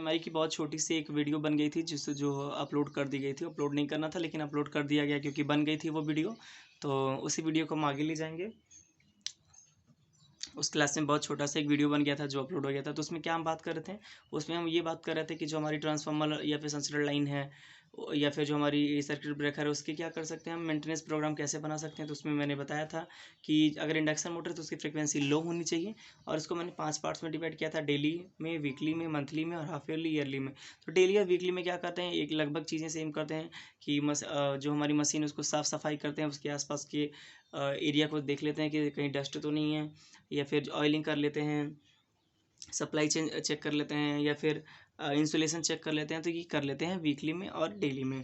IMI की बहुत छोटी सी एक वीडियो बन गई थी जिस जो अपलोड कर दी गई थी। अपलोड नहीं करना था लेकिन अपलोड कर दिया गया क्योंकि बन गई थी वो वीडियो। तो उसी वीडियो को हम आगे ले जाएंगे। उस क्लास में बहुत छोटा सा एक वीडियो बन गया था जो अपलोड हो गया था। तो उसमें क्या हम बात कर रहे थे, उसमें हम ये बात कर रहे थे कि जो हमारी ट्रांसफार्मर या फिर सेंसर लाइन है या फिर जो हमारी सर्किट ब्रेकर है उसके क्या कर सकते हैं, हम मेंटेनेंस प्रोग्राम कैसे बना सकते हैं। तो उसमें मैंने बताया था कि अगर इंडक्शन मोटर है तो उसकी फ्रिक्वेंसी लो होनी चाहिए और उसको मैंने 5 पार्ट्स में डिवाइड किया था, डेली में, वीकली में, मंथली में और हाफ ईयरली, ईयरली में। तो डेली और वीकली में क्या करते हैं, एक लगभग चीज़ें सेम करते हैं कि जो हमारी मशीन है उसको साफ़ सफाई करते हैं, उसके आसपास के एरिया को देख लेते हैं कि कहीं डस्ट तो नहीं है, या फिर ऑयलिंग कर लेते हैं, सप्लाई चेन चेक कर लेते हैं, या फिर इंसुलेशन चेक कर लेते हैं। तो ये कर लेते हैं वीकली में और डेली में।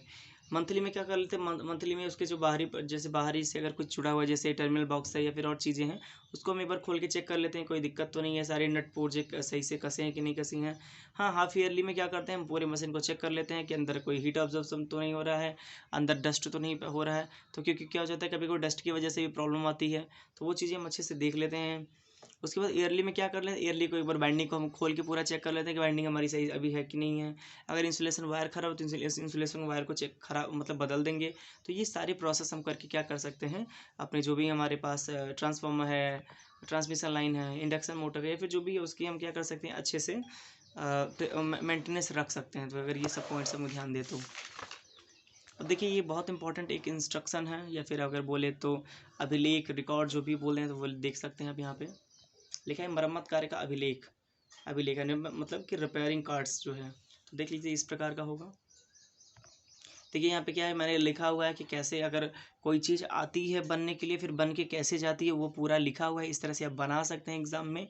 मंथली में क्या कर लेते हैं, मंथली में उसके जो जैसे बाहरी से अगर कुछ जुड़ा हुआ है जैसे टर्मिनल बॉक्स है या फिर और चीज़ें हैं उसको हम एक बार खोल के चेक कर लेते हैं कोई दिक्कत तो नहीं है, सारे नट पुर्जे सही से कसे हैं कि नहीं कसी हैं। हाँ, हाफ ईयरली में क्या करते हैं, हम पूरे मशीन को चेक कर लेते हैं कि अंदर कोई हीट ऑब्जर्वेशन तो नहीं हो रहा है, अंदर डस्ट तो नहीं हो रहा है। तो क्योंकि क्या हो जाता है कभी कोई डस्ट की वजह से भी प्रॉब्लम आती है, तो वो चीज़ें हम अच्छे से देख लेते हैं। उसके बाद ईयरली में क्या कर लेते हैं, ईयरली को एक बार बाइंडिंग को हम खोल के पूरा चेक कर लेते हैं कि बाइंडिंग हमारी सही अभी है कि नहीं है। अगर इंसुलेशन वायर खराब हो तो इंसुलेशन वायर को चेक खराब मतलब बदल देंगे। तो ये सारी प्रोसेस हम करके क्या कर सकते हैं, अपने जो भी हमारे पास ट्रांसफार्मर है, ट्रांसमिशन लाइन है, इंडक्शन मोटर है, या फिर जो भी है उसकी हम क्या कर सकते हैं, अच्छे से मेंटेनेंस रख सकते हैं। तो अगर ये सब पॉइंट्स हम ध्यान दें तो अब देखिए ये बहुत इंपॉर्टेंट एक इंस्ट्रक्शन है, या फिर अगर बोले तो अभिलेख, रिकॉर्ड जो भी बोले हैं तो वो देख सकते हैं। अब यहाँ पे लिखा है मरम्मत कार्य का अभिलेख। अभिलेख यानी मतलब कि रिपेयरिंग कार्ड्स जो है, तो देख लीजिए इस प्रकार का होगा। देखिए यहाँ पे क्या है, मैंने लिखा हुआ है कि कैसे अगर कोई चीज़ आती है बनने के लिए फिर बन के कैसे जाती है वो पूरा लिखा हुआ है। इस तरह से आप बना सकते हैं एग्जाम में।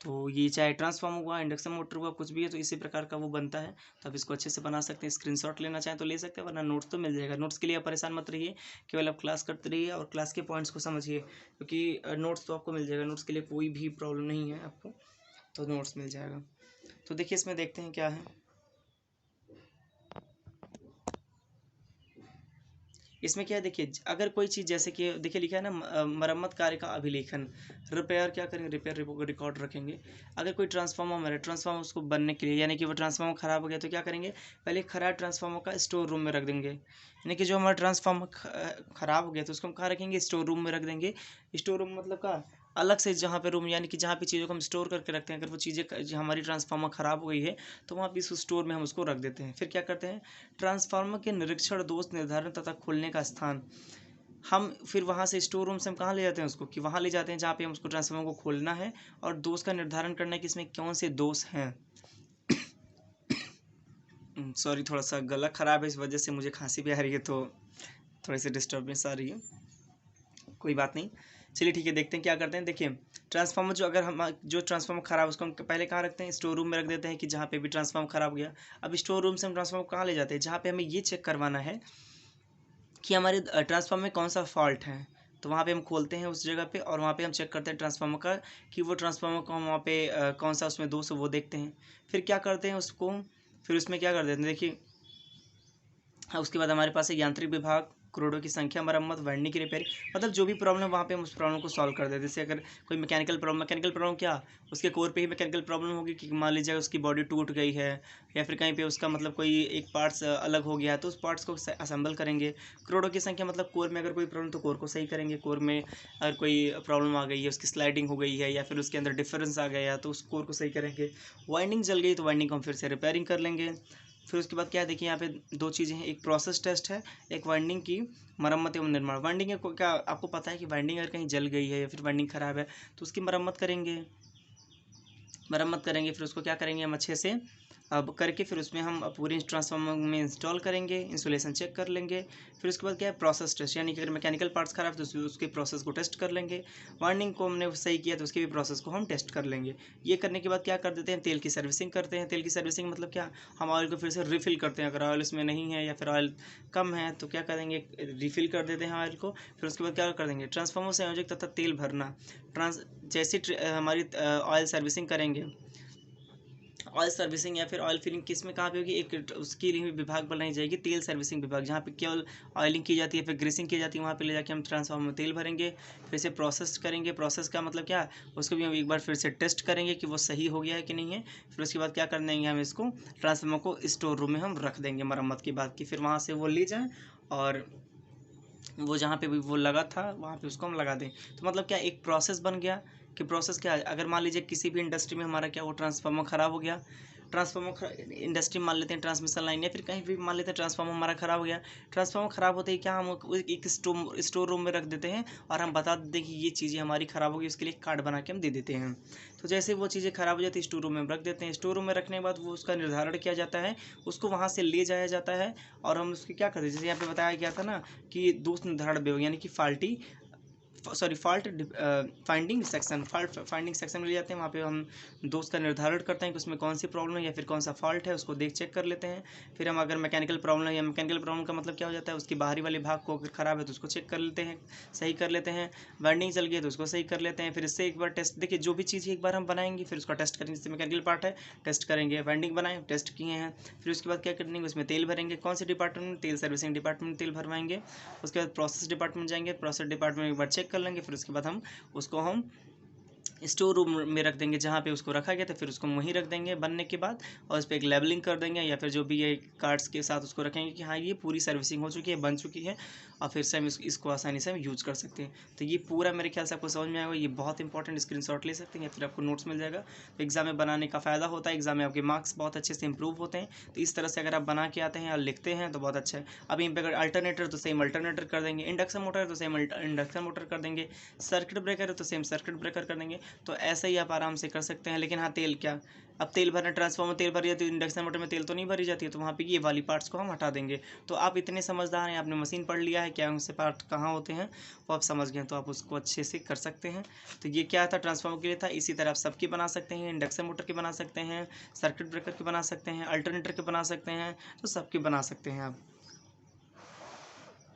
तो ये चाहे ट्रांसफार्मर हुआ, इंडक्शन मोटर हुआ, कुछ भी है तो इसी प्रकार का वो बनता है। तो आप इसको अच्छे से बना सकते हैं। स्क्रीनशॉट लेना चाहें तो ले सकते हैं, वरना नोट्स तो मिल जाएगा। नोट्स के लिए आप परेशान मत रहिए, केवल आप क्लास करते रहिए और क्लास के पॉइंट्स को समझिए, क्योंकि नोट्स तो आपको मिल जाएगा। नोट्स के लिए कोई भी प्रॉब्लम नहीं है आपको, तो नोट्स मिल जाएगा। तो देखिए इसमें देखते हैं क्या है। इसमें क्या है, देखिए अगर कोई चीज़ जैसे कि देखिए लिखा है ना मरम्मत कार्य का अभिलेखन, रिपेयर क्या करेंगे, रिपेयर रिकॉर्ड रखेंगे। अगर कोई ट्रांसफार्मर है, ट्रांसफार्मर उसको बनने के लिए, यानी कि वो ट्रांसफार्मर ख़राब हो गया तो क्या करेंगे, पहले खराब ट्रांसफार्मर का स्टोर रूम में रख देंगे। यानी कि जो हमारा ट्रांसफार्मर ख़राब हो गया तो उसको हम कहाँ रखेंगे, स्टोर रूम में रख देंगे। स्टोर रूम मतलब का अलग से जहाँ पे रूम, यानी कि जहाँ पे चीज़ों को हम स्टोर करके रखते हैं। अगर वो चीज़ें हमारी ट्रांसफार्मर ख़राब हो गई है तो वहाँ पे इस स्टोर में हम उसको रख देते हैं। फिर क्या करते हैं, ट्रांसफार्मर के निरीक्षण, दोष निर्धारण तथा खोलने का स्थान, हम फिर वहाँ से स्टोर रूम से हम कहाँ ले जाते हैं उसको, कि वहाँ ले जाते हैं जहाँ पे हम उसको ट्रांसफार्मर को खोलना है और दोष का निर्धारण करना है कि इसमें कौन से दोष हैं। सॉरी, थोड़ा सा गला ख़राब है, इस वजह से मुझे खांसी भी आ रही है, तो थोड़ी सी डिस्टर्बेंस आ रही है। कोई बात नहीं, चलिए ठीक है, देखते हैं क्या करते हैं। देखिए ट्रांसफार्मर जो अगर हम जो ट्रांसफार्मर ख़राब उसको हम पहले कहाँ रखते हैं, स्टोर रूम में रख देते हैं कि जहाँ पे भी ट्रांसफार्मर ख़राब हो गया। अब स्टोर रूम से हम ट्रांसफार्मर कहाँ ले जाते हैं, जहाँ पे हमें ये चेक करवाना है कि हमारे ट्रांसफार्मर में कौन सा फॉल्ट है। तो वहाँ पे हम खोलते हैं उस जगह पे और वहाँ पे हम चेक करते हैं ट्रांसफार्मर का कि वो ट्रांसफार्मर को हम वहाँ पे कौन सा उसमें दोष है वो देखते हैं। फिर क्या करते हैं उसको, फिर उसमें क्या कर देते हैं, देखिए उसके बाद हमारे पास है यांत्रिक विभाग, करोड़ों की संख्या, मरम्मत, वाइंडिंग की रिपेयरिंग, मतलब जो भी प्रॉब्लम वहाँ पे हम उस प्रॉब्लम को सॉल्व कर देते हैं। जैसे अगर कोई मैकेनिकल प्रॉब्लम क्या, उसके कोर पे ही मैकेनिकल प्रॉब्लम होगी कि मान लीजिए उसकी बॉडी टूट गई है या फिर कहीं पे उसका मतलब कोई एक पार्ट्स अलग हो गया है तो उस पार्ट्स को असेंबल करेंगे। करोड़ों की संख्या मतलब कोर में अगर कोई प्रॉब्लम तो कोर को सही करेंगे। कोर में अगर कोई प्रॉब्लम आ गई है, उसकी स्लाइडिंग हो गई है या फिर उसके अंदर डिफरेंस आ गया तो उस कोर को सही करेंगे। वाइंडिंग जल गई तो वाइंडिंग को हम फिर से रिपेयरिंग कर लेंगे। फिर उसके बाद क्या है, देखिए यहाँ पे दो चीज़ें हैं, एक प्रोसेस टेस्ट है, एक वाइंडिंग की मरम्मत एवं निर्माण। वाइंडिंग को क्या आपको पता है कि वाइंडिंग अगर कहीं जल गई है या फिर वाइंडिंग ख़राब है तो उसकी मरम्मत करेंगे। फिर उसको क्या करेंगे, हम अच्छे से अब करके फिर उसमें हम पूरी ट्रांसफार्मर में इंस्टॉल करेंगे, इंसुलेशन चेक कर लेंगे। फिर उसके बाद क्या है, प्रोसेस टेस्ट, यानी कि अगर मैकेनिकल पार्ट्स खराब तो उसके प्रोसेस को टेस्ट कर लेंगे। वाइंडिंग को हमने सही किया तो उसके भी प्रोसेस को हम टेस्ट कर लेंगे। ये करने के बाद क्या कर देते हैं, तेल की सर्विसिंग करते हैं। तेल की सर्विसिंग मतलब क्या, हम ऑयल को फिर से रिफ़िल करते हैं। अगर ऑयल उसमें नहीं है या फिर ऑयल कम है तो क्या करेंगे, रिफ़िल कर देते हैं ऑयल को। फिर उसके बाद क्या कर देंगे, ट्रांसफार्मर संयोजक तथा तेल भरना। जैसे हमारी ऑयल सर्विसिंग करेंगे, ऑयल सर्विसिंग या फिर ऑयल फिलिंग किस में कहाँ पे होगी, एक उसके लिए विभाग बनाई जाएगी, तेल सर्विसिंग विभाग, जहाँ पे केवल ऑयलिंग की जाती है, फिर ग्रीसिंग की जाती है, वहाँ पे ले जाके हम ट्रांसफार्मर में तेल भरेंगे, फिर से प्रोसेस करेंगे। प्रोसेस का मतलब क्या, उसको भी हम एक बार फिर से टेस्ट करेंगे कि वो सही हो गया है कि नहीं है। फिर उसके बाद क्या कर देंगे, हम इसको ट्रांसफार्मर को स्टोर रूम में हम रख देंगे मरम्मत के बाद, कि फिर वहाँ से वो ले जाएँ और वो जहाँ पे भी वो लगा था वहाँ पे उसको हम लगा दें। तो मतलब क्या, एक प्रोसेस बन गया कि प्रोसेस क्या है, अगर मान लीजिए किसी भी इंडस्ट्री में हमारा क्या, वो ट्रांसफार्मर ख़राब हो गया, इंडस्ट्री मान लेते हैं, ट्रांसमिशन लाइन, या फिर कहीं भी मान लेते हैं ट्रांसफार्मर हमारा ख़राब हो गया। ट्रांसफार्मर ख़राब होते ही क्या, हम एक स्टोर रूम में रख देते हैं और हम बता देते हैं कि ये चीज़ें हमारी ख़राब होगी, उसके लिए कार्ड बना के हम दे देते हैं। तो जैसे वो चीज़ें ख़राब हो जाती है, स्टोर रूम में रख देते हैं। स्टोर रूम में रखने के बाद वो उसका निर्धारण किया जाता है, उसको वहाँ से ले जाया जाता है और हम उसकी क्या करते हैं, जैसे यहाँ पे बताया गया था ना कि दोष निर्धारण विभाग, यानी कि fault finding section, fault finding section में ले जाते हैं। वहाँ पे हम दोष का निर्धारण करते हैं कि उसमें कौन सी प्रॉब्लम है या फिर कौन सा फॉल्ट है, उसको चेक कर लेते हैं। फिर हम अगर मैकेनिकल प्रॉब्लम है, या मैकेनिकल प्रॉब्लम का मतलब क्या हो जाता है, उसकी बाहरी वाले भाग को अगर ख़राब है तो उसको चेक कर लेते हैं, सही कर लेते हैं। वाइंडिंग चल गई है तो उसको सही कर लेते हैं। फिर इससे एक बार टेस्ट, देखिए जो भी चीज़ एक बार हम बनाएंगे फिर उसका टेस्ट करेंगे, जैसे मैकेनिकल पार्ट है टेस्ट करेंगे, वाइंडिंग बनाए टेस्ट किए हैं, फिर उसके बाद क्या करेंगे, उसमें तेल भरेंगे। कौन से डिपार्टमेंट में, तेल सर्विसिंग डिपार्टमेंट में तेल भरवाएंगे। उसके बाद प्रोसेस डिपार्टमेंट जाएंगे, प्रोसेस डिपार्टमेंट में एक बार चेक कर लेंगे, फिर उसके बाद हम उसको हम स्टोर रूम में रख देंगे, जहाँ पे उसको रखा गया था फिर उसको वहीं रख देंगे बनने के बाद, और उस पर एक लेबलिंग कर देंगे या फिर जो भी ये कार्ड्स के साथ उसको रखेंगे कि हाँ ये पूरी सर्विसिंग हो चुकी है, बन चुकी है, और फिर से हम इसको आसानी से हम यूज़ कर सकते हैं। तो ये पूरा मेरे ख्याल से आपको समझ में आएगा, ये बहुत इंपॉर्टेंट, स्क्रीनशॉट ले सकते हैं या फिर आपको नोट्स मिल जाएगा। तो एग्जाम में बनाने का फ़ायदा होता है, एग्जाम में आपके मार्क्स बहुत अच्छे से इंप्रूव होते हैं। तो इस तरह से अगर आप बना के आते हैं और लिखते हैं तो बहुत अच्छा है। अब इन पर अगर अल्टरनेटर तो सेम अल्टरनेटर कर देंगे, इंडक्शन मोटर है तो सेम इंडक्शन मोटर कर देंगे, सर्किट ब्रेकर है तो सेम सर्किट ब्रेकर कर देंगे। तो ऐसा ही आप आराम से कर सकते हैं। लेकिन हाँ, तेल क्या, अब तेल भरना, ट्रांसफार्मर तेल भरी जाती है, इंडक्शन मोटर में तेल तो नहीं भरी जाती है, तो वहाँ पे ये वाली पार्ट्स को हम हटा देंगे। तो आप इतने समझदार हैं, आपने मशीन पढ़ लिया है क्या उनसे पार्ट कहाँ होते हैं वो आप समझ गए, तो आप उसको अच्छे से कर सकते हैं। तो ये क्या था, ट्रांसफार्मर के लिए था। इसी तरह आप सबकी बना सकते हैं, इंडक्शन मोटर के बना सकते हैं, सर्किट ब्रेकर के बना सकते हैं, अल्टरनेटर के बना सकते हैं, तो सबके बना सकते हैं आप।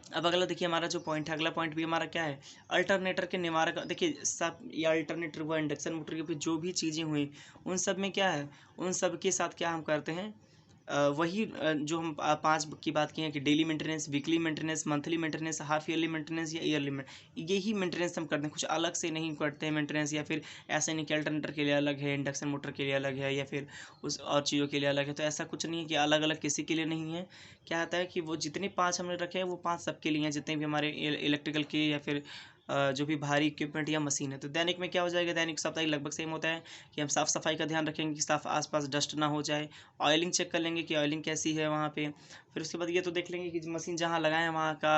अब अगला देखिए, हमारा जो पॉइंट है, अगला पॉइंट भी हमारा क्या है, अल्टरनेटर के निवारक। देखिए सब, ये अल्टरनेटर हुआ, इंडक्शन मोटर के भी जो भी चीज़ें हुई, उन सब में क्या है, उन सब के साथ क्या हम करते हैं, वही जो हम पांच की बात की है कि daily maintenance, weekly maintenance, monthly maintenance, half yearly maintenance या ईयरली यही मेंटेनेंस हम करते हैं, कुछ अलग से नहीं करते हैं मेंटेनेंस। या फिर ऐसे नहीं कि अल्टरनेटर के लिए अलग है, इंडक्शन मोटर के लिए अलग है, या फिर उस और चीज़ों के लिए अलग है। तो ऐसा कुछ नहीं है कि अलग अलग किसी के लिए नहीं है। क्या आता है कि वो जितने पाँच हमने रखे हैं वो पाँच सबके लिए हैं, जितने भी हमारे इलेक्ट्रिकल के या फिर जो भी भारी इक्विपमेंट या मशीन है। तो दैनिक में क्या हो जाएगा, दैनिक साप्ताहिक लगभग सेम होता है कि हम साफ़ सफाई का ध्यान रखेंगे कि साफ आसपास डस्ट ना हो जाए। ऑयलिंग चेक कर लेंगे कि ऑयलिंग कैसी है वहाँ पे। फिर उसके बाद ये तो देख लेंगे कि मशीन जहाँ लगाएं वहाँ का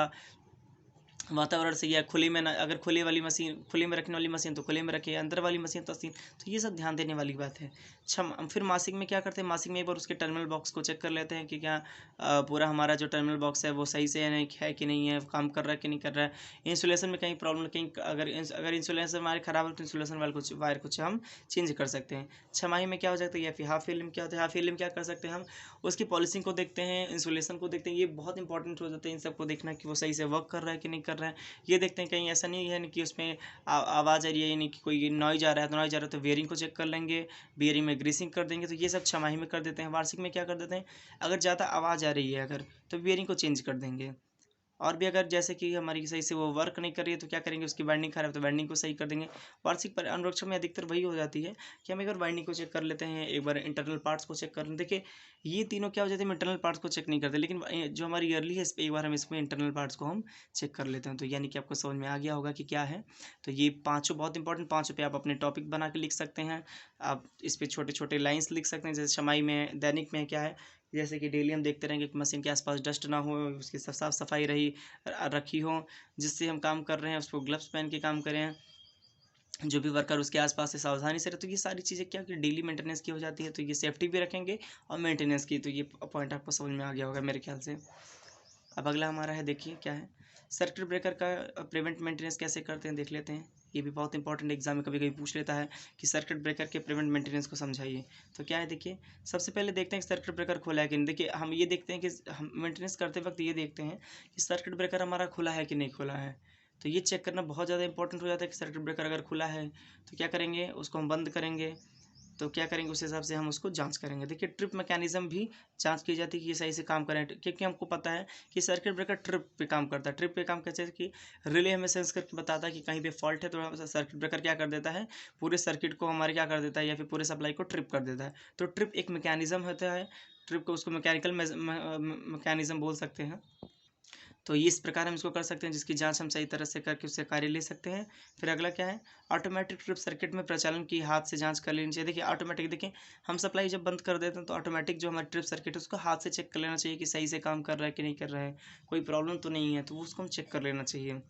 वातावरण सही है, खुले में ना, अगर खुले वाली मशीन, खुले में रखने वाली मशीन तो खुले में रखे, अंदर वाली मशीन तो सीन। तो ये सब ध्यान देने वाली बात है। अच्छा, फिर मासिक में क्या करते हैं, मासिक में एक बार उसके टर्मिनल बॉक्स को चेक कर लेते हैं कि क्या पूरा हमारा जो टर्मिनल बॉक्स है वो सही से है कि नहीं है, काम कर रहा है कि नहीं कर रहा है। इंसुलेशन में कहीं प्रॉब्लम, कहीं अगर इंसुलेशन हमारे खराब है तो इंसुलेशन वायर कुछ हम चेंज कर सकते हैं। छमाही में क्या हो जाता है, या फिर हाफ ईयरली में क्या होता है, हाफ ईयरली में क्या कर सकते हैं हम, उसकी पॉलिसिंग को देखते हैं, इंसुलेशन को देखते हैं। ये बहुत इंपॉर्टेंट हो जाता है इन सबको देखना कि वो सही से वर्क कर रहा है कि नहीं कर रहा है। ये देखते हैं कहीं ऐसा नहीं है कि उसमें आवाज़ आ रही है, यानी कि कोई नॉइज आ रहा है, तो नॉइज आ रहा है तो बियरिंग को चेक कर लेंगे, बियरिंग में ग्रीसिंग कर देंगे। तो ये सब छमाही में कर देते हैं। वार्षिक में क्या कर देते हैं, अगर ज़्यादा आवाज़ आ रही है अगर, तो बियरिंग को चेंज कर देंगे। और भी अगर जैसे कि हमारी सही से वो वर्क नहीं कर रही है तो क्या करेंगे, उसकी वाइंडिंग खराब है तो वाइंडिंग को सही कर देंगे। वार्षिक पर अनुरक्षण में अधिकतर वही हो जाती है कि हम एक बार वाइंडिंग को चेक कर लेते हैं, एक बार इंटरनल पार्ट्स को चेक कर लेते हैं। देखिए ये तीनों क्या हो जाते हैं, इंटरनल पार्ट्स को चेक नहीं करते, लेकिन जो हमारी ईयरली है इस पर एक बार हम इसमें इंटरनल पार्ट्स को हम चेक कर लेते हैं। तो यानी कि आपको समझ में आ गया होगा कि क्या है। तो ये पाँचों बहुत इंपॉर्टेंट, पाँचों पे आप अपने टॉपिक बना के लिख सकते हैं। आप इस पर छोटे छोटे लाइन्स लिख सकते हैं, जैसे छमाही में, दैनिक में क्या है, जैसे कि डेली हम देखते रहेंगे कि मशीन के आसपास डस्ट ना हो, उसकी साफ सफाई रखी हो, जिससे हम काम कर रहे हैं उसको ग्लव्स पहन के काम करें, जो भी वर्कर उसके आसपास से सावधानी से रहे। तो ये सारी चीज़ें क्या कि डेली मेंटेनेंस की हो जाती है। तो ये सेफ्टी भी रखेंगे और मेंटेनेंस की। तो ये पॉइंट आपको समझ में आ गया होगा मेरे ख्याल से। अब अगला हमारा है, देखिए क्या है, सर्किट ब्रेकर का प्रिवेंट मेंटेनेंस कैसे करते हैं देख लेते हैं। ये भी बहुत इंपॉर्टेंट, एग्जाम में कभी कभी पूछ लेता है कि सर्किट ब्रेकर के प्रिवेंट मेंटेनेंस को समझाइए। तो क्या है, देखिए सबसे पहले देखते हैं कि सर्किट ब्रेकर खुला है कि नहीं। देखिए हम ये देखते हैं कि हम मेंटेनेंस करते वक्त ये देखते हैं कि सर्किट ब्रेकर हमारा खुला है कि नहीं खुला है। तो ये चेक करना बहुत ज़्यादा इंपॉर्टेंट हो जाता है कि सर्किट ब्रेकर अगर खुला है तो क्या करेंगे, उसको हम बंद करेंगे। तो क्या करेंगे उस हिसाब से हम उसको जांच करेंगे। देखिए ट्रिप मैकेनिज्म भी जांच की जाती है कि ये सही से काम करें, क्योंकि हमको पता है कि सर्किट ब्रेकर ट्रिप पे काम करता है। ट्रिप पे काम कैसे कि रिले हमें सेंस करके बताता है कि कहीं पे फॉल्ट है, तो सर्किट ब्रेकर क्या कर देता है, पूरे सर्किट को हमारे क्या कर देता है या फिर पूरे सप्लाई को ट्रिप कर देता है। तो ट्रिप एक मैकेनिज्म होता है, ट्रिप को उसको मैकेनिकल मैकेनिज्म बोल सकते हैं। तो ये इस प्रकार हम इसको कर सकते हैं, जिसकी जांच हम सही तरह से करके उससे कार्य ले सकते हैं। फिर अगला क्या है, ऑटोमेटिक ट्रिप सर्किट में प्रचालन की हाथ से जांच कर लेनी चाहिए। देखिए ऑटोमेटिक, देखिए हम सप्लाई जब बंद कर देते हैं तो ऑटोमेटिक जो हमारी ट्रिप सर्किट है उसको हाथ से चेक कर लेना चाहिए कि सही से काम कर रहा है कि नहीं कर रहा है, कोई प्रॉब्लम तो नहीं है, तो उसको हम चेक कर लेना चाहिए।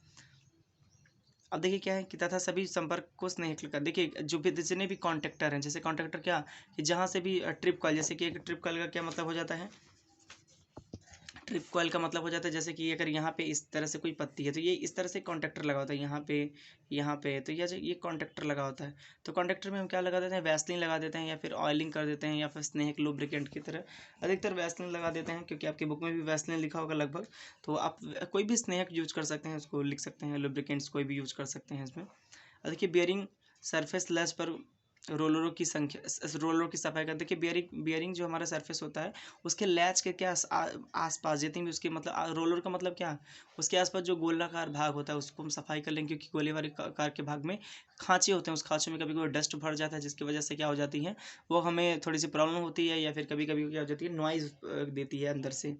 अब देखिए क्या है कि तथा सभी संपर्क को स्नेह कर, देखिए जो भी जितने भी कॉन्टेक्टर हैं, जैसे कॉन्टेक्टर क्या कि जहाँ से भी ट्रिप कॉइल, जैसे कि एक ट्रिप कॉइल का क्या मतलब हो जाता है, ट्रिप कॉइल का मतलब हो जाता है जैसे कि अगर यहाँ पे इस तरह से कोई पत्ती है तो ये इस तरह से कॉन्टेक्टर लगा होता है, यहाँ पे तो ये कॉन्टेक्टर लगा होता है। तो कॉन्टेक्टर में हम क्या लगा देते हैं, वैसलीन लगा देते हैं या फिर ऑयलिंग कर देते हैं या फिर स्नेहक लुब्रिकेंट की तरह। अधिकतर वैसलीन लगा देते हैं क्योंकि आपकी बुक में भी वैसलीन लिखा होगा लगभग, तो आप कोई भी स्नेहक यूज कर सकते हैं, उसको लिख सकते हैं, लुब्रिकेंट्स कोई भी यूज कर सकते हैं इसमें। देखिए बियरिंग सरफेस लैच पर रोलरों की संख्या, रोलरों की सफाई कर, देखिए बियरिंग जो हमारा सरफेस होता है उसके लैच के क्या आसपास जितनी भी उसके मतलब रोलर का मतलब क्या, उसके आसपास जो गोलाकार भाग होता है उसको हम सफाई कर लेंगे, क्योंकि गोले वाले कार के भाग में खांचे होते हैं, उस खांचों में कभी कभी डस्ट भर जाता है, जिसकी वजह से क्या हो जाती है, वो हमें थोड़ी सी प्रॉब्लम होती है, या फिर कभी कभी क्या हो जाती है, नॉइज़ देती है अंदर से।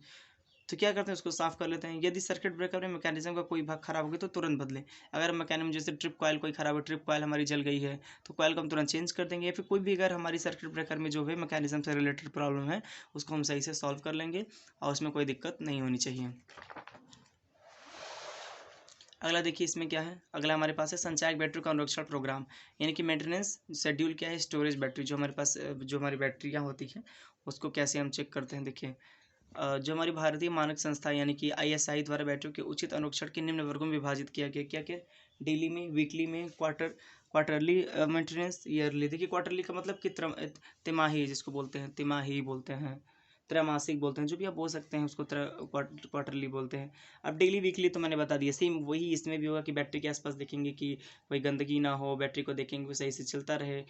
तो क्या करते हैं उसको साफ कर लेते हैं। यदि सर्किट ब्रेकर में मैकेनिज्म का कोई भाग खराब हो गया तो तुरंत बदलें। अगर मैकेनिज्म जैसे ट्रिप कॉइल कोई खराब है, ट्रिप कॉइल हमारी जल गई है तो कॉइल को हम तुरंत चेंज कर देंगे, या फिर कोई भी अगर हमारी सर्किट ब्रेकर में जो है मैकेनिज्म से रिलेटेड प्रॉब्लम है उसको हम सही से सॉल्व कर लेंगे और उसमें कोई दिक्कत नहीं होनी चाहिए। अगला देखिए इसमें क्या है, अगला हमारे पास है संचायक बैटरी का अनुरक्षण प्रोग्राम, यानी कि मेंटेनेंस शेड्यूल क्या है, स्टोरेज बैटरी जो हमारे पास जो हमारी बैटरियाँ होती हैं उसको कैसे हम चेक करते हैं। देखिए जो हमारी भारतीय मानक संस्था यानी कि ISI द्वारा बैटरियों के उचित अनुरक्षण के निम्न वर्गों में विभाजित किया गया, क्या क्या, डेली में, वीकली में, क्वार्टरली मेंटेनेंस, ईयरली। देखिए क्वार्टरली का मतलब कि तिमाही, जिसको बोलते हैं तिमाही बोलते हैं, त्रैमासिक बोलते हैं, जो भी आप बोल सकते हैं उसको क्वार्टरली बोलते हैं। अब डेली वीकली तो मैंने बता दिया, सेम वही इसमें भी होगा कि बैटरी के आसपास देखेंगे कि कोई गंदगी ना हो, बैटरी को देखेंगे वो सही से चलता रहे,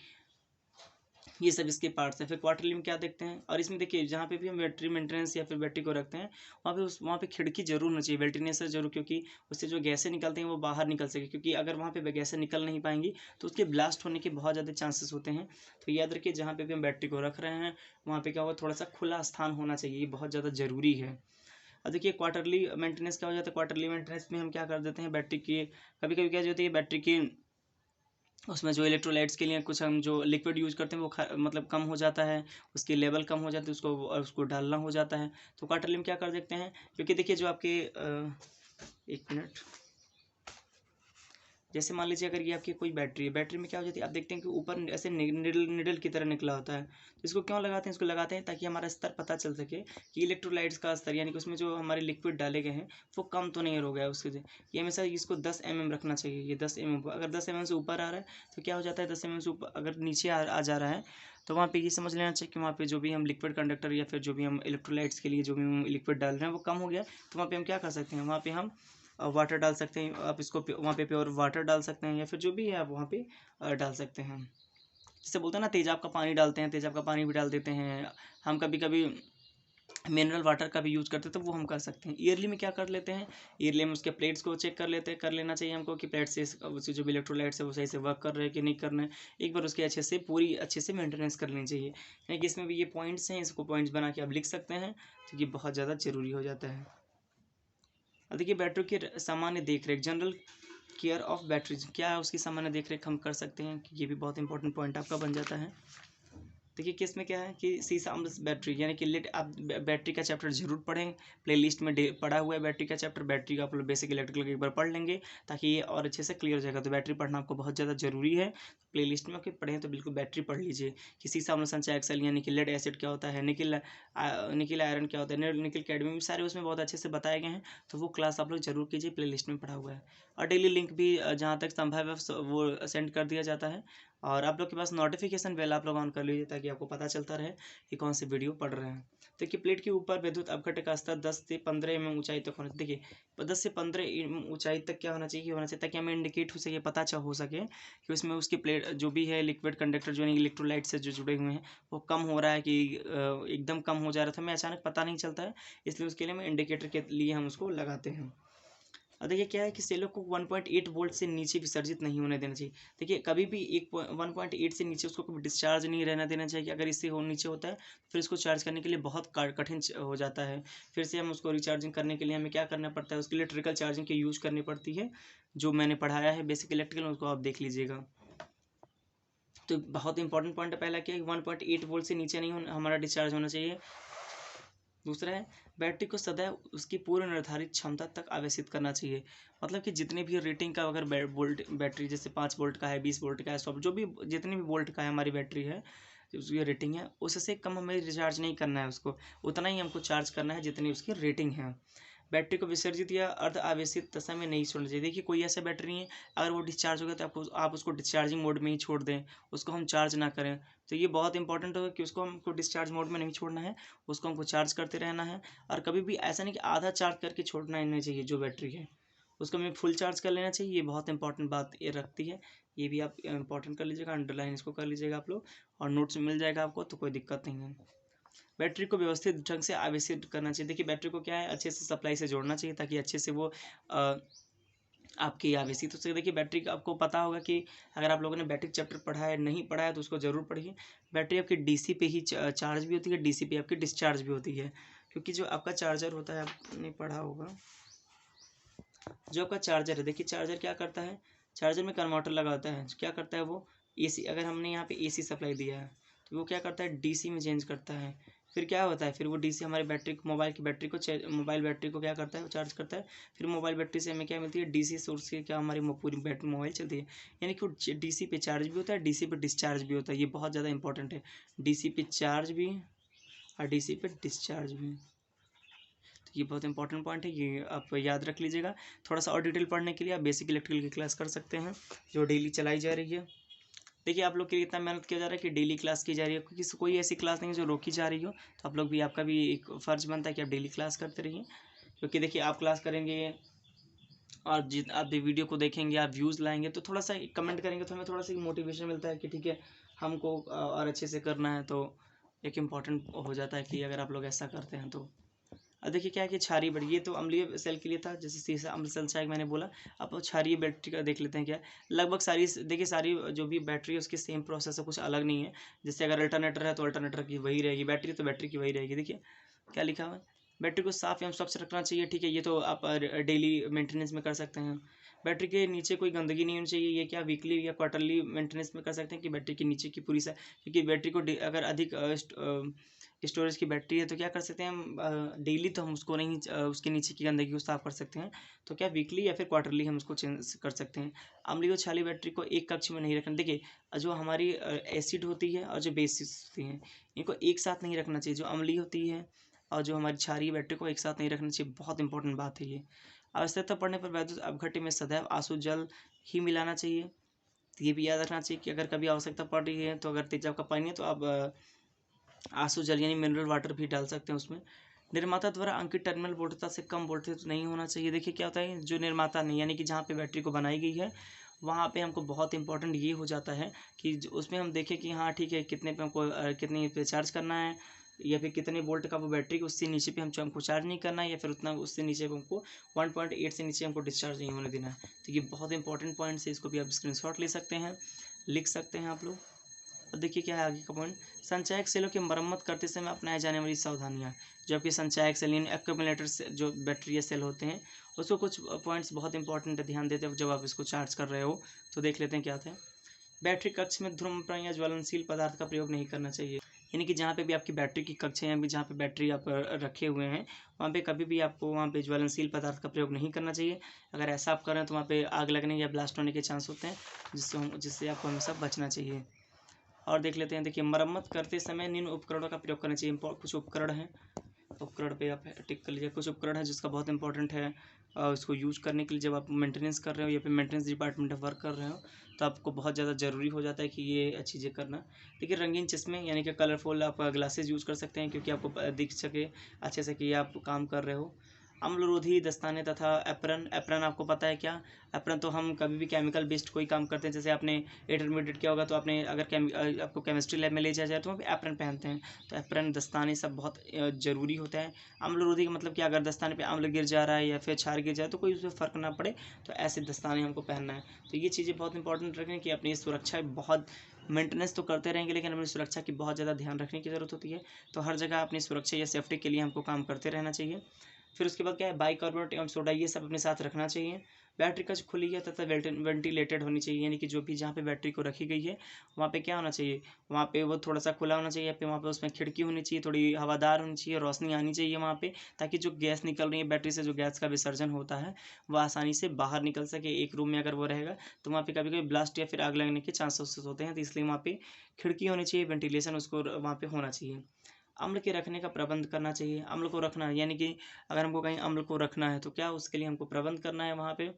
ये सब इसके पार्ट्स हैं। फिर क्वार्टरली में क्या देखते हैं, और इसमें देखिए जहाँ पे भी हम बैटरी मेंटेनेंस या फिर बैटरी को रखते हैं वहाँ पे खिड़की जरूर होनी चाहिए, वेंटिलेशन जरूर, क्योंकि उससे जो गैसें निकलती हैं वो बाहर निकल सके, क्योंकि अगर वहाँ पे गैसें निकल नहीं पाएंगी तो उसके ब्लास्ट होने के बहुत ज़्यादा चांसेस होते हैं। तो याद रखिए जहाँ पे भी हम बैटरी को रख रहे हैं वहाँ पे क्या होगा, थोड़ा सा खुला स्थान होना चाहिए, ये बहुत ज़्यादा ज़रूरी है। अब देखिए क्वार्टरली मेंटेनेंस क्या हो जाता है, क्वार्टरली मेंटेनेंस में हम क्या कर देते हैं, बैटरी की कभी कभी क्या होती है, बैटरी की उसमें जो इलेक्ट्रोलाइट्स के लिए कुछ हम जो लिक्विड यूज करते हैं वो मतलब कम हो जाता है, उसकी लेवल कम हो जाती है, उसको डालना हो जाता है। तो क्वार्टरली में क्या कर देखते हैं, क्योंकि देखिए जो आपके एक मिनट, जैसे मान लीजिए अगर ये आपकी कोई बैटरी है, बैटरी में क्या हो जाती है, आप देखते हैं कि ऊपर ऐसे निडल की तरह निकला होता है, तो इसको क्यों लगाते हैं, इसको लगाते हैं ताकि हमारा स्तर पता चल सके कि इलेक्ट्रोलाइट्स का स्तर, यानी कि उसमें जो हमारे लिक्विड डाले गए हैं वो कम तो नहीं हो गया है उसके। ये हमेशा इसको 10 mm रखना चाहिए, ये 10 mm, अगर 10 mm से ऊपर आ रहा है तो क्या हो जाता है, 10 mm से ऊपर अगर नीचे आ जा रहा है तो वहाँ पे ये समझ लेना चाहिए कि वहाँ पे जो भी हम लिक्विड कंडक्टर या फिर जो भी हम इलेक्ट्रोलाइट्स के लिए जो भी हम लिक्विड डाल रहे हैं वो कम हो गया। तो वहाँ पे हम क्या कर सकते हैं, वहाँ पे हम वाटर डाल सकते हैं, आप इसको वहाँ पे प्योर वाटर डाल सकते हैं, या फिर जो भी है आप वहाँ पे डाल सकते हैं। जैसे बोलते हैं ना तेजाब का पानी डालते हैं, तेजाब का पानी भी डाल देते हैं हम, कभी कभी मिनरल वाटर का भी यूज़ करते हैं, तो वो हम कर सकते हैं। ईयरली में क्या कर लेते हैं, ईयरली में उसके प्लेट्स को चेक कर लेना चाहिए हमको कि प्लेट से उसके जो भी इलेक्ट्रोलाइट्स है वो सही से वर्क कर रहे हैं कि नहीं कर रहे हैं, एक बार उसके अच्छे से मेंटेनेंस कर लेनी चाहिए। यानी कि इसमें भी ये पॉइंट्स हैं, इसको पॉइंट्स बना के आप लिख सकते हैं, तो ये बहुत ज़्यादा ज़रूरी हो जाता है। अब देखिए बैटरी की सामान्य देखरेख, जनरल केयर ऑफ बैटरीज, क्या है उसकी सामान्य देखरेख हम कर सकते हैं, कि ये भी बहुत इंपॉर्टेंट पॉइंट आपका बन जाता है। देखिए किस में क्या है कि सीसाम्स बैटरी, यानी कि लेट आप बैटरी का चैप्टर जरूर पढ़ें, प्लेलिस्ट में पढ़ा हुआ है बैटरी का चैप्टर, बैटरी का आप लोग बेसिक इलेक्ट्रिकल एक बार पढ़ लेंगे ताकि ये और अच्छे से क्लियर हो जाएगा। तो बैटरी पढ़ना आपको बहुत ज़्यादा जरूरी है, प्लेलिस्ट में आके पढ़ें तो बिल्कुल बैटरी पढ़ लीजिए कि सीसाम्ल संचायक सेल यानी कि लेड एसिड क्या होता है, निकिल आयरन क्या होता है, निकिल कैडमियम, सारे उसमें बहुत अच्छे से बताए गए हैं, तो वो क्लास आप लोग जरूर कीजिए, प्ले लिस्ट में पढ़ा हुआ है। और डेली लिंक भी जहाँ तक संभव है वो सेंड कर दिया जाता है, और आप लोग के पास नोटिफिकेशन बेल आप लोग ऑन कर लीजिए ताकि आपको पता चलता रहे कि कौन से वीडियो पढ़ रहे हैं। देखिए प्लेट के ऊपर विद्युत अपघट्य का स्तर 10 से 15 mm ऊंचाई तक होना। देखिए 10 से 15 ऊंचाई तक क्या होना चाहिए ताकि हमें इंडिकेट हो सके, पता हो सके कि उसमें उसकी प्लेट जो भी है लिक्विड कंडक्टर जो है इलेक्ट्रोलाइट से जो जुड़े हुए हैं वो कम हो रहा है कि एकदम कम हो जा रहा था, हमें अचानक पता नहीं चलता है, इसलिए उसके लिए हम इंडिकेटर के लिए हम उसको लगाते हैं। और देखिए क्या है कि सेलों को 1.8 वोल्ट से नीचे विसर्जित नहीं होने देना चाहिए। देखिए कभी भी 1.8 से नीचे उसको कभी डिस्चार्ज नहीं रहना देना चाहिए। अगर इससे नीचे होता है फिर इसको चार्ज करने के लिए बहुत कठिन हो जाता है। फिर से हम उसको रिचार्जिंग करने के लिए हमें क्या करना पड़ता है, उसके लिए ट्रिकल चार्जिंग की यूज़ करनी पड़ती है, जो मैंने पढ़ाया है बेसिक इलेक्ट्रिकल, उसको आप देख लीजिएगा। तो बहुत इंपॉर्टेंट पॉइंट है पहला क्या है, 1.8 वोल्ट से नीचे नहीं हमारा डिस्चार्ज होना चाहिए। दूसरा है बैटरी को सदैव उसकी पूर्व निर्धारित क्षमता तक आवेशित करना चाहिए। मतलब कि जितने भी रेटिंग का अगर वोल्ट बैटरी जैसे 5 वोल्ट का है, 20 वोल्ट का है, 100 जो भी जितने भी वोल्ट का है हमारी बैटरी है, उसकी रेटिंग है, उससे कम हमें रिचार्ज नहीं करना है, उसको उतना ही हमको चार्ज करना है जितनी उसकी रेटिंग है। बैटरी को विसर्जित या अर्ध आवेशित दशा में नहीं छोड़ना चाहिए। देखिए कोई ऐसा बैटरी नहीं है अगर वो डिस्चार्ज हो गया तो आप उसको डिस्चार्जिंग मोड में ही छोड़ दें, उसको हम चार्ज ना करें। तो ये बहुत इंपॉर्टेंट होगा कि उसको हमको डिस्चार्ज मोड में नहीं छोड़ना है, उसको हमको चार्ज करते रहना है। और कभी भी ऐसा नहीं कि आधा चार्ज करके छोड़ना ही नहीं चाहिए, जो बैटरी है उसको हमें फुल चार्ज कर लेना चाहिए। ये बहुत इंपॉर्टेंट बात ये रखती है, ये भी आप इंपॉर्टेंट कर लीजिएगा, अंडरलाइन इसको कर लीजिएगा आप लोग, और नोट्स मिल जाएगा आपको तो कोई दिक्कत नहीं है। बैटरी को व्यवस्थित ढंग से आवेशित करना चाहिए। देखिए बैटरी को क्या है अच्छे से सप्लाई से जोड़ना चाहिए ताकि अच्छे से वो आपकी आवेशित हो सके। देखिए बैटरी का आपको पता होगा कि अगर आप लोगों ने बैटरी चैप्टर पढ़ा है, नहीं पढ़ा है तो उसको ज़रूर पढ़िए। बैटरी आपकी डीसी पे ही चार्ज भी होती है, डीसी पे आपकी डिस्चार्ज भी होती है, क्योंकि जो आपका चार्जर होता है आपने पढ़ा होगा, जो आपका चार्जर है, देखिए चार्जर क्या करता है, चार्जर में कन्वर्टर लगा होता है, क्या करता है वो एसी, अगर हमने यहाँ पे एसी सप्लाई दिया है तो वो क्या करता है डीसी में चेंज करता है। फिर क्या होता है, फिर वो डीसी हमारे बैटरी मोबाइल की बैटरी को मोबाइल बैटरी को क्या करता है, वो चार्ज करता है। फिर मोबाइल बैटरी से हमें क्या मिलती है, डीसी सोर्स से क्या हमारी पूरी बैटरी मोबाइल चलती है। यानी कि वो डीसी पे चार्ज भी होता है, डीसी पे डिस्चार्ज भी होता है। ये बहुत ज़्यादा इंपॉर्टेंट है, डीसी पे चार्ज भी और डीसी पे डिस्चार्ज भी। तो ये बहुत इंपॉर्टेंट पॉइंट है, ये आप याद रख लीजिएगा। थोड़ा सा और डिटेल पढ़ने के लिए आप बेसिक इलेक्ट्रिकल की क्लास कर सकते हैं, जो डेली चलाई जा रही है। देखिए आप लोग के लिए इतना मेहनत किया जा रहा है कि डेली क्लास की जा रही है, क्योंकि कोई ऐसी क्लास नहीं है जो रोकी जा रही हो। तो आप लोग भी, आपका भी एक फ़र्ज बनता है कि आप डेली क्लास करते रहिए, क्योंकि देखिए आप क्लास करेंगे और जित आप वीडियो को देखेंगे, आप व्यूज़ लाएंगे, तो थोड़ा सा कमेंट करेंगे तो हमें थोड़ा सा मोटिवेशन मिलता है कि ठीक है हमको और अच्छे से करना है। तो एक इम्पॉर्टेंट हो जाता है कि अगर आप लोग ऐसा करते हैं तो। अब देखिए क्या है कि क्षारीय बैटरी, ये तो अम्लीय सेल के लिए था, जैसे सीसा अम्ल सेल चाहे मैंने बोला। अब क्षारीय बैटरी का देख लेते हैं क्या। लगभग सारी, देखिए सारी जो भी बैटरी है उसकी सेम प्रोसेस है, कुछ अलग नहीं है। जैसे अगर अल्टरनेटर है तो अल्टरनेटर की वही रहेगी, बैटरी तो बैटरी की वही रहेगी। देखिए क्या लिखा हुआ है, बैटरी को साफ एवं स्वच्छ रखना चाहिए। ठीक है, ये तो आप डेली मेंटेनेंस में कर सकते हैं। बैटरी के नीचे कोई गंदगी नहीं होनी चाहिए, ये क्या वीकली या क्वार्टरली मेंटेनेंस में कर सकते हैं कि बैटरी के नीचे की पूरी क्योंकि बैटरी को अगर अधिक स्टोरेज की बैटरी है तो क्या कर सकते हैं हम, डेली तो हम उसको नहीं उसके नीचे की गंदगी को साफ कर सकते हैं, तो क्या वीकली या फिर क्वार्टरली हम उसको चेंज कर सकते हैं। अम्लीय और क्षारीय बैटरी को एक कक्ष में नहीं रखना। देखिए जो हमारी एसिड होती है और जो बेसिस होती हैं, इनको एक साथ नहीं रखना चाहिए। जो अम्लीय होती है और जो हमारी क्षारीय बैटरी को एक साथ नहीं रखना चाहिए, बहुत इंपॉर्टेंट बात है ये। आवश्यकता पड़ने पर वैद्युत अपघट्य में सदैव आंसू जल ही मिलाना चाहिए। तो ये भी याद रखना चाहिए कि अगर कभी आवश्यकता पड़ रही है तो अगर तेजाब का पानी है तो आप आंसू जल यानी मिनरल वाटर भी डाल सकते हैं उसमें। निर्माता द्वारा अंकित टर्मिनल वोल्टता से कम वोल्टेज नहीं होना चाहिए। देखिए क्या होता है, जो निर्माता नहीं यानी कि जहाँ पे बैटरी को बनाई गई है वहाँ पे हमको बहुत इंपॉर्टेंट ये हो जाता है कि उसमें हम देखें कि हाँ ठीक है कितने पे हमको कितने पे चार्ज करना है, या फिर कितने वोल्ट का वो बैटरी, उससे नीचे पे हमको चार्ज नहीं करना है, या फिर उतना उससे नीचे पे हमको 1.8 से नीचे हमको डिस्चार्ज नहीं होने देना है। तो ये बहुत इंपॉर्टेंट पॉइंट्स है, इसको भी आप स्क्रीनशॉट ले सकते हैं, लिख सकते हैं आप लोग। और देखिए क्या है आगे का पॉइंट, संचायक सेलों की मरम्मत करते समय अपनाए जाने वाली सावधानियाँ। जो आपके संचायक सेल यानी एक्यूमुलेटर से जो बैटरी या सेल होते हैं, उसको कुछ पॉइंट्स बहुत इंपॉर्टेंट है, ध्यान देते हो जब आप इसको चार्ज कर रहे हो। तो देख लेते हैं क्या था। बैटरी कक्ष में धूम्रपान या ज्वलनशील पदार्थ का प्रयोग नहीं करना चाहिए। यानी कि जहाँ पे भी आपकी बैटरी की कक्ष है या जहाँ पे बैटरी आप रखे हुए हैं, वहाँ पे कभी भी आपको वहाँ पे ज्वलनशील पदार्थ का प्रयोग नहीं करना चाहिए। अगर ऐसा आप करें तो वहाँ पे आग लगने या ब्लास्ट होने के चांस होते हैं, जिससे आपको हमेशा बचना चाहिए। और देख लेते हैं, देखिए मरम्मत करते समय निम्न उपकरणों का प्रयोग करना चाहिए। कुछ उपकरण हैं आप उपकरण पे आप टिक कर लीजिए। कुछ उपकरण है जिसका बहुत इंपॉर्टेंट है उसको यूज करने के लिए, जब आप मेंटेनेंस कर रहे हो या फिर मेंटेनेंस डिपार्टमेंट में वर्क कर रहे हो तो आपको बहुत ज़्यादा ज़रूरी हो जाता है कि ये चीज़ें करना। देखिए रंगीन चश्मे यानी कि कलरफुल आप ग्लासेस यूज़ कर सकते हैं, क्योंकि आपको दिख सके अच्छे से कि आप काम कर रहे हो। अम्लरोधी दस्ताने तथा एप्रन। एप्रन आपको पता है क्या? एप्रन तो हम कभी भी केमिकल बेस्ड कोई काम करते हैं, जैसे आपने इंटरमीडिएट किया होगा तो आपने अगर आपको केमिस्ट्री लैब में ले जाया जाए तो वहाँ पे एप्रन पहनते हैं। तो एप्रन दस्ताने सब बहुत ज़रूरी होता है। अम्लरोधी का मतलब कि अगर दस्ताने पे अम्ल गिर जा रहा है या फिर क्षार गिर जाए तो कोई उसमें फ़र्क ना पड़े, तो ऐसे दस्ताने हमको पहनना है। तो ये चीज़ें बहुत इंपॉर्टेंट रखें कि अपनी सुरक्षा बहुत मेंटेनेंस तो करते रहेंगे, लेकिन अपनी सुरक्षा की बहुत ज़्यादा ध्यान रखने की ज़रूरत होती है। तो हर जगह अपनी सुरक्षा या सेफ्टी के लिए हमको काम करते रहना चाहिए। फिर उसके बाद क्या है, बाइकार्बोनेट एवं सोडा ये सब अपने साथ रखना चाहिए। बैटरी का जो खुली है तथा वेंटिलेटेड होनी चाहिए, यानी कि जो भी जहाँ पे बैटरी को रखी गई है वहाँ पे क्या होना चाहिए, वहाँ पे वो थोड़ा सा खुला होना चाहिए, या फिर वहाँ पे उसमें खिड़की होनी चाहिए, थोड़ी हवादार होनी चाहिए, रोशनी आनी चाहिए वहाँ पे, ताकि जो गैस निकल रही है बैटरी से, जो गैस का विसर्जन होता है वह आसानी से बाहर निकल सके। एक रूम में अगर वो रहेगा तो वहाँ पे कभी कभी ब्लास्ट या फिर आग लगने के चांसेस होते हैं, तो इसलिए वहाँ पे खिड़की होनी चाहिए, वेंटिलेशन उसको वहाँ पे होना चाहिए। अम्ल के रखने का प्रबंध करना चाहिए। अम्ल को रखना यानी कि अगर हमको कहीं अम्ल को रखना है तो क्या उसके लिए हमको प्रबंध करना है वहाँ पे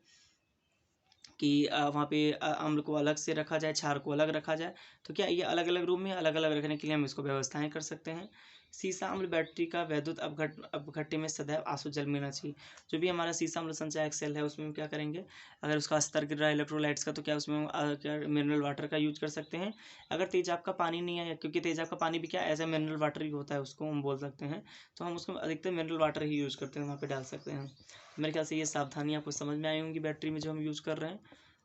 कि वहाँ पे अम्ल को अलग से रखा जाए, क्षार को अलग रखा जाए। तो क्या ये अलग अलग रूम में अलग अलग रखने के लिए हम इसको व्यवस्थाएं कर सकते हैं। सीसा अम्ल बैटरी का वैद्युत अपघट्य में सदैव आंसू जल मिलना चाहिए। जो भी हमारा सीसा अम्ल संचयक सेल है उसमें हम क्या करेंगे, अगर उसका स्तर गिर रहा है इलेक्ट्रोलाइट्स का तो क्या उसमें हम क्या मिनरल वाटर का यूज कर सकते हैं। अगर तेजाब का पानी नहीं है, क्योंकि तेजाब का पानी भी क्या एज ए मिनरल वाटर ही होता है, उसको हम बोल सकते हैं, तो हम उसको अधिकतर मिनरल वाटर ही यूज करते हैं, वहाँ पे डाल सकते हैं। मेरे ख्याल से ये सावधानी आपको समझ में आई होंगी बैटरी में जो हम यूज़ कर रहे हैं।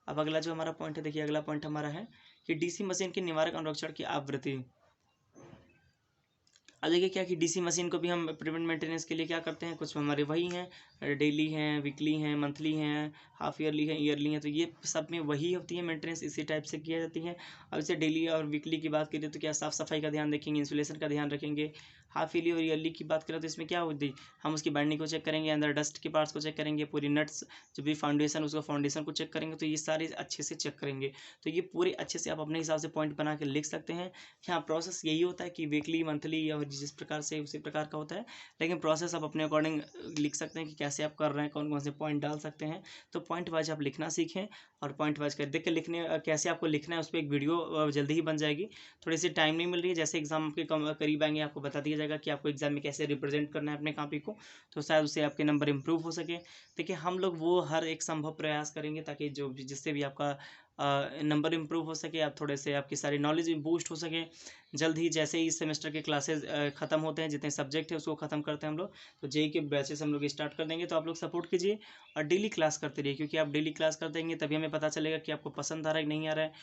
अब अगला जो हमारा पॉइंट है, देखिए अगला पॉइंट हमारा है कि डीसी मशीन के निवारक अनुरक्षण की आवृत्ति। अब देखिए क्या कि डीसी मशीन को भी हम प्रिवेंट मेंटेनेंस के लिए क्या करते हैं, कुछ हमारे वही हैं, डेली हैं, वीकली हैं, मंथली हैं, हाफ ईयरली हैं, ईयरली हैं, तो ये सब में वही होती है मेंटेनेंस, इसी टाइप से किया जाती है। अब जैसे डेली और वीकली की बात करें तो क्या साफ़ सफाई का ध्यान रखेंगे, इंसुलेशन का ध्यान रखेंगे। हाफ ईयरली और ईयरली की बात करें तो इसमें क्या होती है, हम उसकी बाइंडिंग को चेक करेंगे, अंदर डस्ट के पार्ट्स को चेक करेंगे, पूरी नट्स जो भी फाउंडेशन उसका फाउंडेशन को चेक करेंगे, तो ये सारे अच्छे से चेक करेंगे। तो ये पूरे अच्छे से आप अपने हिसाब से पॉइंट बना के लिख सकते हैं। हाँ, प्रोसेस यही होता है कि वीकली, मंथली या जिस प्रकार से उसी प्रकार का होता है, लेकिन प्रोसेस आप अपने अकॉर्डिंग लिख सकते हैं कि कैसे आप कर रहे हैं, कौन कौन से पॉइंट डाल सकते हैं। तो पॉइंट वाइज आप लिखना सीखें, और पॉइंट वाइज कर देख के लिखने कैसे आपको लिखना है उस पर एक वीडियो जल्दी ही बन जाएगी। थोड़ी सी टाइम नहीं मिल रही है, जैसे एग्जाम के करीब आएंगे आपको बता दिया जाएगा कि आपको एग्जाम में कैसे रिप्रेजेंट करना है अपने कॉपी को, तो शायद उससे आपके नंबर इंप्रूव हो सके। देखिए हम लोग वो हर एक संभव प्रयास करेंगे ताकि जो जिससे भी आपका नंबर इंप्रूव हो सके, आप थोड़े से आपकी सारी नॉलेज भी बूस्ट हो सके। जल्द ही जैसे ही इस सेमेस्टर के क्लासेस ख़त्म होते हैं, जितने सब्जेक्ट है उसको ख़त्म करते हैं हम लोग, तो जेई के बैचेस हम लोग स्टार्ट कर देंगे। तो आप लोग सपोर्ट कीजिए और डेली क्लास करते रहिए, क्योंकि आप डेली क्लास कर देंगे तभी हमें पता चलेगा कि आपको पसंद आ रहा है कि नहीं आ रहा है।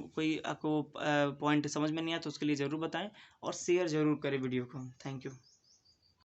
कोई आपको पॉइंट समझ में नहीं आया तो उसके लिए ज़रूर बताएं, और शेयर ज़रूर करें वीडियो को। Thank you.